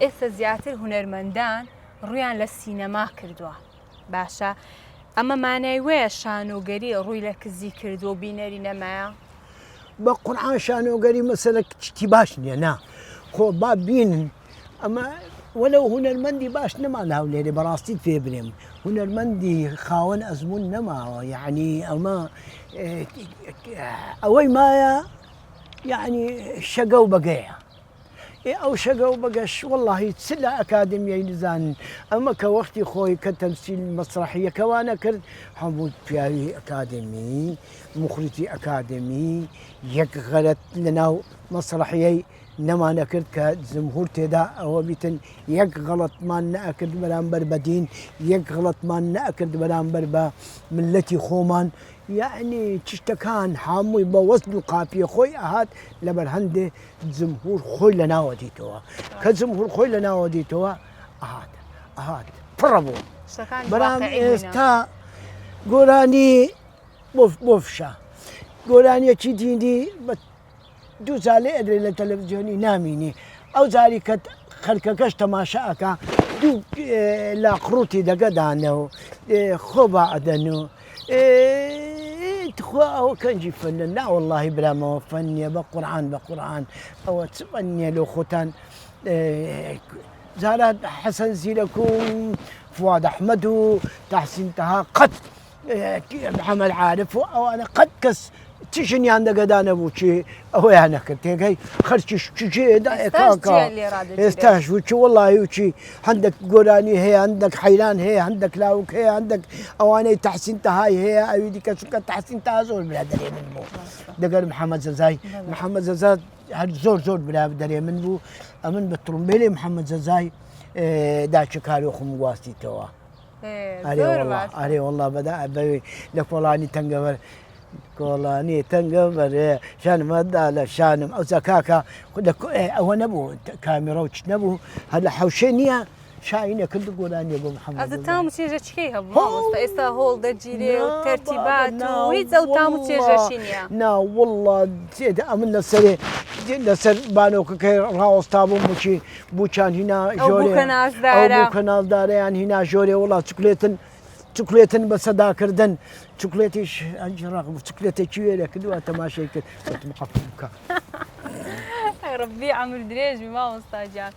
ئێستا زیاتر هونەرمەندان ڕویان لە سینەما کردووە باشە ئەمە مانای وەیە شانۆگەری ڕووی لە کزی کردو و بینەری نەمایە بە قورعان شانۆگەری مەسەلە شتی باش نییە نا خۆ با بینن ئەمە وەلەو هونەرمەندی باش نەما هەولێرێ بەڕاستی پێ برێم هونەرمەندی خاوەن ئەزمون نەماوە یعنی ئەمە ئەوەی مایە یعنی شەگە و بەگەیە ئەو شەگە و بەگەش وەڵڵاهی چ لە ئەکادمیای نزانن ئەمە کە وەختی خۆی کە تەمسیل مەسرحیەکەوانە کرد هەموو پیاوی ئەکادمی مخریتی ئەکادمی یەک غەلەت لەناو مەسرحیەی نەمانە کرد کە جمهور تێدا ئەوە بیتن یەک غەڵەتمان نەئەکرد بەرامبەر بەدین یەک غەڵەتمان نەئەکرد بەرامبەر بە ملەتی خۆمان یعنی چشتەکان هەمووی بە وەزن و قاپیە خۆی ئەهات لەبەر هەندێ جمهور خۆی لە ناوە دیتەوە کە جمهور خۆی لە ناوە دیتەوە ئەهات پڕە بوو بەرام ئێستا گۆرانی بۆ فشە گۆرانیەکی دینی دوو جالێ ئەدرێ لە تەلەڤیزیۆنی نامینی ئەو جاری کە خەرکەکەش تەماشاکە دوو لاقڕوتی دەگەدانە و خۆ بە ئەدەن و تخوا ئەوە کەنجی فەنە ناوەڵڵاهی برامەوە فەنیە بە قورعان ئەوە چ فەنیە لۆ خۆتان جارات حەسەن زیرەک و فواد ئەحمەد و تەحسین تەها قەت محەممەد عارف و ئەوانە قەت کەس چشنیان دەگەدانە بوو چی ئەوەیان نەکرد تێگەی خەرچیش چێدا ئێستاش وچی وەڵی وچی هەندێک گۆرانی هەیە هەندێک حەیران هەیە هەندێک لاوک هەیە هەندێک ئەوانەی تەحسین تەهای هەیە ئەوی دیکە چونکە تەحسین تا زۆر برا دەرێ من بوو دەگەر محەممەد زەزای هەر زۆر برا دەرێ من بوو ئەمن بە تڕمبیلێ محەممەد زەزای داچکاری خۆم گواستیتەوە ئەرێ وەڵا بەدا بەوێ لە کۆڵانی تەنگەوەر کۆڵانی تەنگە بەرێ شانمەدا لە شانم ئەو زەکاکە ئەوە نەبوو کامیرە و چ نەبوو هەر لە حەوشێ نییە شاینە کرد گۆرانیە بۆ محەممەد تام و چێژە چکەی هەبوو ئێستا هۆڵ دەگیرێ و تەرتیبات و هیچ ئەو تام و چێژەشی نییە ناوەڵڵا تێدا ئەمن لەسەرێ لەسەر بانۆکەکەی ڕاوەستا بووم وچی بووچان هینا ژۆرێ کەناڵدارەیان هینا ژۆرێ وڵات چکلێتن بە سەداکردن چکلێتیش ئەنجڕاق چکلێتێکی وێرە کردووە تەماشای کرد بکە ڕبی عەمر درێژی مامۆستاجان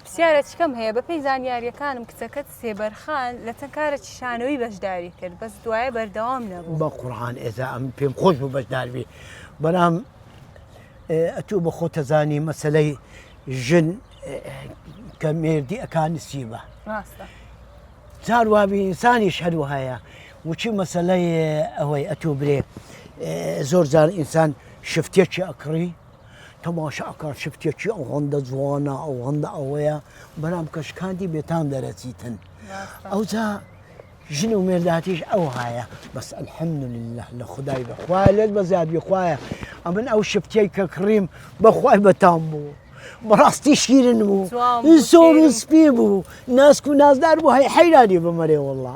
پرسیارە چکەم هەیە بە پێی زانیاریەکانم کچەکەت سێبەرخان لە تەنکارێکی شانەوەی بەشداری کرد بەس دوایە بەردەوام نەبوو بە قورعان ئێزا ئەم پێم خۆش بوو بەشداربی بەرام ئەتوو بە خۆتەزانی مەسەلەی ژن کە مێردی ئەکا نسیبە جاروابی ئینسانیش هەروە هەیە وچی مەسەلەی ئەوەی ئەتوو برێ زۆر جار ئینسان شفتێکی ئەکڕی تەماشا ئەکات شفتێکی ئەو هەندە جوانە ئەو هەندە ئەوەیە بەرام کەشکاندی بێتان دەرەچیتن ئەوجا ژن و مێرداتیش ئەو هەیە بەس ئەلحەمدولله لە خودای بەخوا لێت بە زیادی خوایە ئەمن ئەو شفتەی کە کڕیم بەخوای بەتام بوو بەڕاستی شیرن بوو زۆر و سپی بوو ناسک و نازدار بوو هەی حەیرانی بمەرێ وەڵڵا